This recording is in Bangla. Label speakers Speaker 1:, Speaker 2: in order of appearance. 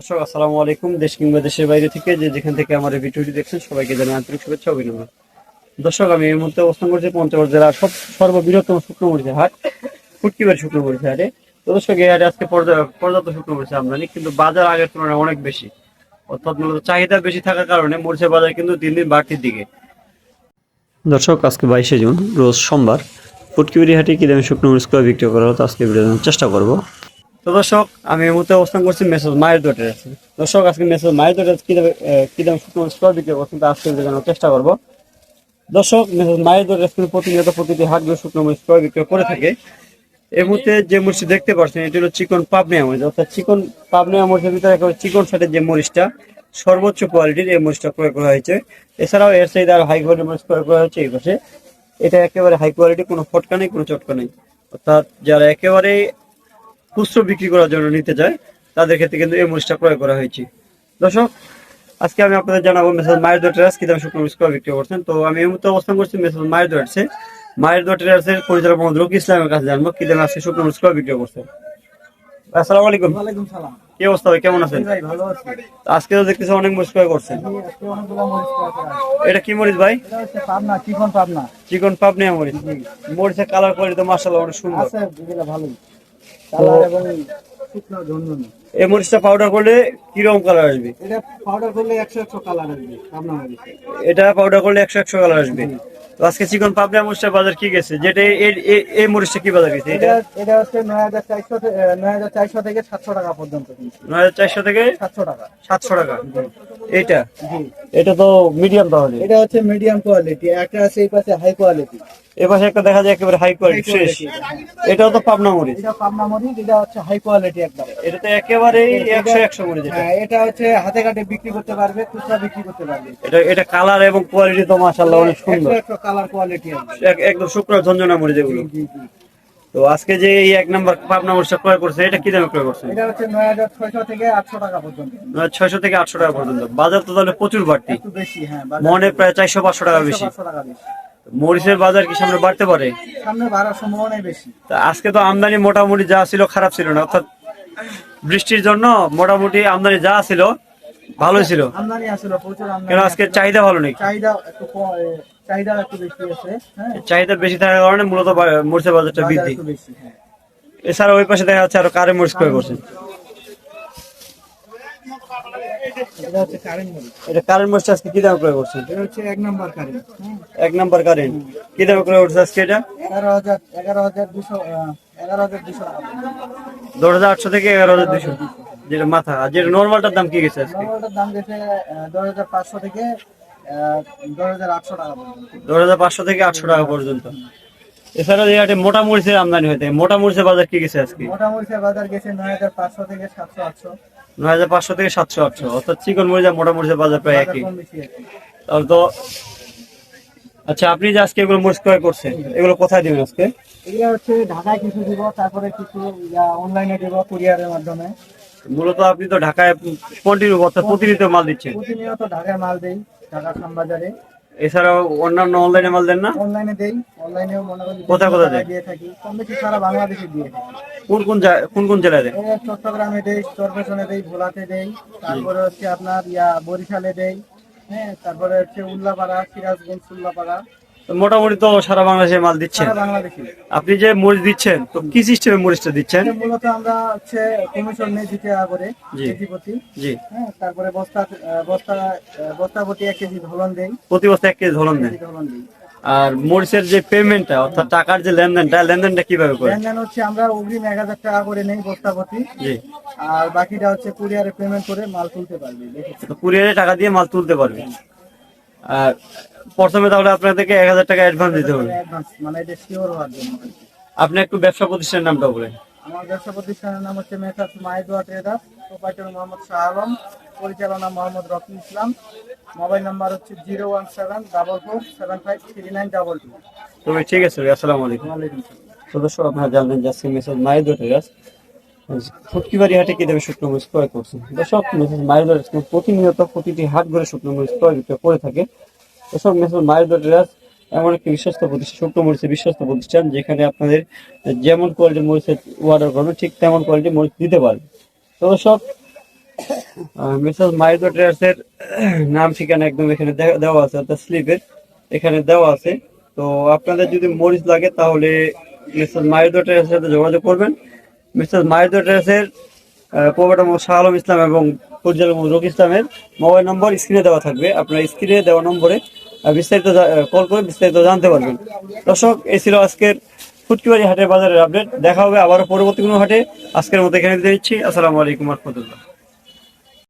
Speaker 1: দর্শক আসসালামু আলাইকুম। দেশ কিংবা দেশের বাইরে থেকে যেখান থেকে আমার এই ভিডিওটি দেখছেন সবাইকে জানাই আন্তরিক শুভেচ্ছা অভিনন্দন। দর্শক আমি এই মুহূর্তে অবস্থান করছি পঞ্চগড় জেলার সর্ববৃহত্তম শুকনো মরিচের হাট ফুটকিবাড়ি শুকনো মরিচের হাটে। তো দর্শক এই হাটে আজকে পর্যাপ্ত শুকনো মরিচের আমদানি, কিন্তু বাজার আগের তুলনায় অনেক বেশি, অর্থাৎ মূলত চাহিদা বেশি থাকার কারণে মরিচের বাজার কিন্তু দিন দিন বাড়তির দিকে। দর্শক আজকে 22শে জুন রোজ সোমবার ফুটকিবাড়ি হাটে কি দামে শুকনো মরিচ ক্রয় বিক্রি করা হতো আজকে ভিডিও জানার চেষ্টা করবো। তো দর্শক আমি এই মুহূর্তে অবস্থান করছি মেসেজ মায়ের দোটের আছে। দর্শক আজকে মেসেজ মায়ের দোটের কি দামে শুকনো মরিচ ক্রয় বিক্রি করছেন তা আজকে জানার চেষ্টা করবো। দর্শক মেসেজ মায়ের দোটের প্রতিনিয়ত প্রতিটি হাটগুলো শুকনো মরিচ ক্রয় বিক্রি করে থাকে। এই মুহূর্তে যে মরিচটি দেখতে পাচ্ছেন এটি হলো চিকন পাবনিয়া মরিচ, অর্থাৎ চিকন পাবনিয়া মরিচের ভিতরে একেবারে চিকন সাইডের যে মরিচটা সর্বোচ্চ কোয়ালিটির এই মরিচটা ক্রয় করা হয়েছে। এছাড়াও এর সাইডে আর হাই কোয়ালিটির মরিচ ক্রয় করা হয়েছে এই পাশে। এটা একেবারে হাই কোয়ালিটি, কোনো ফটকা নেই, কোনো চটকা নেই, অর্থাৎ যারা একেবারে খুচরো বিক্রি করার জন্য নিতে চায় তাদের ক্ষেত্রে কিন্তু এই মরিচটা ক্রয় করা হয়েছে। দর্শক আজকে আমি আপনাদের জানাবো মেসেজ মায়ের দোয়া ট্রেডার্স কি দামে শুকনো মরিচ ক্রয় বিক্রি করছেন। তো আমি এই মুহূর্তে অবস্থান করছি মেসেজ মায়ের দোয়া ট্রেডার্সের পরিচালক মোহাম্মদ রকি ইসলামের কাছে জানবো কি দামে আজকে শুকনো মরিচ ক্রয় বিক্রি করছেন। আসসালামু আলাইকুম।
Speaker 2: ওয়ালাইকুম সালাম।
Speaker 1: কি অবস্থা ভাই, কেমন আছেন?
Speaker 2: ভাই ভালো আছি।
Speaker 1: আজকে তো দেখতেছি অনেক মরিচ ক্রয় করছেন।
Speaker 2: আজকে অনেকগুলো মরিচ ক্রয় করা হয়েছে।
Speaker 1: এটা কি মরিচ ভাই?
Speaker 2: এটা হচ্ছে পাবনা, চিকন পাবনা।
Speaker 1: চিকন পাবনিয়া মরিচ। মরিচের কালার কোয়ালিটি তো মাশাআল্লাহ অনেক সুন্দর
Speaker 2: আছে, এগুলো ভালোই কালার এবং শুকনো ঝনঝনে।
Speaker 1: এই মরিচটা পাউডার করলে কিরকম কালার আসবে?
Speaker 2: এটা পাউডার করলে 100 কালার আসবে পাবনা মরিচ।
Speaker 1: এটা পাউডার করলে 100 কালার আসবে। তো আজকে চিকন পাবনিয়া মরিচের বাজার কি গেছে? যেটা এই মরিচটা কি বাজার গেছে?
Speaker 2: এটা হচ্ছে 9400 থেকে 700 টাকা পর্যন্ত।
Speaker 1: 9400 থেকে
Speaker 2: 700 টাকা।
Speaker 1: 700 টাকা। এইটা
Speaker 2: জি,
Speaker 1: এটা তো মিডিয়াম তাহলে।
Speaker 2: এটা হচ্ছে মিডিয়াম কোয়ালিটি, একটা আছে এই পাশে হাই কোয়ালিটি।
Speaker 1: এই পাশে একটা দেখা যায় একেবারে হাই কোয়ালিটি ফ্রেশ। এটাও তো পাবনা মরিচ।
Speaker 2: এটা পাবনা মরিচ, এটা হচ্ছে হাই কোয়ালিটি একদম।
Speaker 1: এটা তো একেবারেই 100 মরিচ। এটা
Speaker 2: হ্যাঁ, এটা হচ্ছে হাতে কাটে বিক্রি করতে পারবে, খুচরা বিক্রি করতে পারবে।
Speaker 1: এটা কালার এবং কোয়ালিটি তো মাশাআল্লাহ অনেক সুন্দর,
Speaker 2: 100 কালার কোয়ালিটি আছে।
Speaker 1: একদম শুকনো ঝনঝনা মরিচ এগুলো।
Speaker 2: জি জি।
Speaker 1: তো আজকে যে এই 1 নাম্বার পাবনা মরিচটা ক্রয় করছে এটা কি দামে ক্রয় করছে?
Speaker 2: এটা হচ্ছে 9600 থেকে 800 টাকা পর্যন্ত।
Speaker 1: 600 থেকে 800 টাকা পর্যন্ত। বাজার তো তাহলে প্রচুর বাড়তি,
Speaker 2: একটু বেশি, হ্যাঁ,
Speaker 1: মনে প্রায় 400-500 টাকা বেশি।
Speaker 2: 500 টাকা বেশি।
Speaker 1: মরিচের বাজার কি সামনে বাড়তে পারে?
Speaker 2: সামনে বাড়ার সম্ভাবনাই বেশি।
Speaker 1: তা আজকে তো আমদানি মোটামুটি যা ছিল খারাপ ছিল না, অর্থাৎ বৃষ্টির জন্য মোটামুটি আমদানি যা ছিল ভালোই ছিল।
Speaker 2: আমদানি আসলে প্রচুর আমদানি।
Speaker 1: কেন আজকে চাহিদা ভালো নেই?
Speaker 2: চাহিদা একটু বেশি আছে, হ্যাঁ।
Speaker 1: চাহিদা বেশি থাকার কারণে মূলত মরিচের বাজারটা
Speaker 2: বাজার
Speaker 1: বৃদ্ধি।
Speaker 2: একটু বেশি, হ্যাঁ।
Speaker 1: এছাড়া ওই পাশে দেখা যাচ্ছে আরো কারে মরিচ ক্রয় করছেন।
Speaker 2: এটা হচ্ছে কারেন্ট মরিচ।
Speaker 1: এটা কারেন্ট মরিচ আজকে কি দামে ক্রয় করছেন?
Speaker 2: এটা হচ্ছে 1 নাম্বার কারেন্ট।
Speaker 1: 1 নাম্বার কারেন্ট কি দামে ক্রয় করছে আজকে? এটা
Speaker 2: 11200 টাকা।
Speaker 1: 10800 থেকে 11200, যেটা মাথা। আর যেটা নর্মালটার দাম কি গেছে আজকে?
Speaker 2: নরমালটার দাম গেছে 10500 থেকে 10800 টাকা পর্যন্ত।
Speaker 1: 10500 থেকে 800 টাকা পর্যন্ত। এছাড়া যে হাটে মোটা মরিচের আমদানি হয়ে থাকে, মোটা মরিচের বাজার কি গেছে আজকে?
Speaker 2: মোটা মরিচের বাজার গেছে 9500 থেকে 700-800।
Speaker 1: 9500 থেকে 700-800, অর্থাৎ চিকন মরিচ আর মোটা মরিচের বাজার প্রায় একই।
Speaker 2: কম বেশি আছে।
Speaker 1: তাহলে তো আচ্ছা, আপনি যে আজকে এগুলো মরিচ ক্রয় করছেন এগুলো কোথায় দিবেন আজকে?
Speaker 2: এগুলো হচ্ছে ঢাকায় কিছু দিব, তারপরে কিছু অনলাইনে দিব কুরিয়ারের মাধ্যমে।
Speaker 1: মূলত আপনি তো ঢাকায় কন্টিনিউ অর্থাৎ প্রতিনিয়ত মাল দিচ্ছেন।
Speaker 2: প্রতিনিয়ত ঢাকায় মাল দেই, ঢাকা খামবাজারে।
Speaker 1: এছাড়াও অন্যান্য অনলাইনে মাল দেন না?
Speaker 2: অনলাইনে দেই, অনলাইনেও মনে করি
Speaker 1: কোথায় কোথায় দেন?
Speaker 2: দিয়ে থাকি, কম বেশি সারা বাংলাদেশে দিয়ে থাকি।
Speaker 1: কোন কোন জেলায় দেন?
Speaker 2: এই চট্টগ্রামে দেই, চরপেশনে দেই, ভোলাতে দেই, তারপরে হচ্ছে আপনার বরিশালে দেই, হ্যাঁ, তারপরে হচ্ছে উল্লাপাড়া, সিরাজগঞ্জ, উল্লাপাড়া।
Speaker 1: তো মোটামুটি তো সারা বাংলাদেশে মাল দিচ্ছেন।
Speaker 2: সারা বাংলাদেশে।
Speaker 1: আপনি যে মরিচ দিচ্ছেন তো কি সিস্টেমে মরিচটা দিচ্ছেন?
Speaker 2: মূলত আমরা হচ্ছে কমিশন নেই 2 টাকা করে
Speaker 1: জি।
Speaker 2: কেজি প্রতি।
Speaker 1: জি।
Speaker 2: হ্যাঁ, তারপরে বস্তা প্রতি 1 কেজি ধলন দেই।
Speaker 1: প্রতি বস্তা 1 কেজি ধরন দেন।
Speaker 2: ধলন দেই।
Speaker 1: আর মরিচের যে পেমেন্টটা অর্থাৎ টাকার যে লেনদেনটা কিভাবে করেন?
Speaker 2: লেনদেন হচ্ছে আমরা অগ্রিম 1000 টাকা করে নেই বস্তা প্রতি।
Speaker 1: জি।
Speaker 2: আর বাকিটা হচ্ছে কুরিয়ারে পেমেন্ট করে মাল তুলতে পারবে।
Speaker 1: তো কুরিয়ারে টাকা দিয়ে মাল তুলতে পারবেন। আর প্রথমে তাহলে আপনাদেরকে 1000 টাকা অ্যাডভান্স দিতে হবে।
Speaker 2: অ্যাডভান্স মানে এটা শিওর হওয়ার জন্য।
Speaker 1: আপনি একটু ব্যবসা প্রতিষ্ঠানের নামটা বলেন।
Speaker 2: আমার ব্যবসা প্রতিষ্ঠানের নাম হচ্ছে মেসার্স মাইদোয়া ট্রেডার্স, প্রোপাইটার মোহাম্মদ শাহ আলম, পরিচালনা মোহাম্মদ রকি ইসলাম। মোবাইল নাম্বার হচ্ছে 01744753922।
Speaker 1: তবে ঠিক আছে ভাই, আসসালামু আলাইকুম। সদস্য আপনারা জানলেন যে আজকে মেসেজ মায়ের দোটেরাস ফুটকিবাড়ি হাটে কি দামে শুকনো মরিচ ক্রয় করছেন। দর্শক মেসেজ মায়ের দোটেরাস প্রতিনিয়ত প্রতিটি হাট ঘুরে শুকনো মরিচ ক্রয় বিক্রয় করে থাকে। দর্শক মেসেজ মায়ের দোটেরাস এমন একটি বিশ্বস্ত প্রতিষ্ঠান, শুকনো মরিচের বিশ্বস্ত প্রতিষ্ঠান, যেখানে আপনাদের যেমন কোয়ালিটির মরিচের অর্ডার করবেন ঠিক তেমন কোয়ালিটির মরিচ দিতে পারবে। তো দর্শক মিসেস মাহিদা ট্রেডার্সের নাম ঠিকানা একদম এখানে দেওয়া আছে, অর্থাৎ স্লিপের এখানে দেওয়া আছে। তো আপনাদের যদি মরিচ লাগে তাহলে মিসেস মাহিদা ট্রেডার্সের সাথে যোগাযোগ করবেন। মিসেস মাহিদা ট্রেডার্সের প্রোভাইডার মোহাম্মদ শাহ আলম ইসলাম এবং পরিচালক মোহাম্মদ রকি ইসলামের মোবাইল নম্বর স্ক্রিনে দেওয়া থাকবে। আপনার স্ক্রিনে দেওয়া নম্বরে বিস্তারিত কল করে বিস্তারিত জানতে পারবেন। দর্শক, এই ছিল আজকের ফুটকিবাড়ি হাটের বাজারের আপডেট। দেখা হবে আবারও পরবর্তী কোনো হাটে। আজকের মতো এখানে দিচ্ছি। আসসালামু আলাইকুম রহমতুল্লাহ।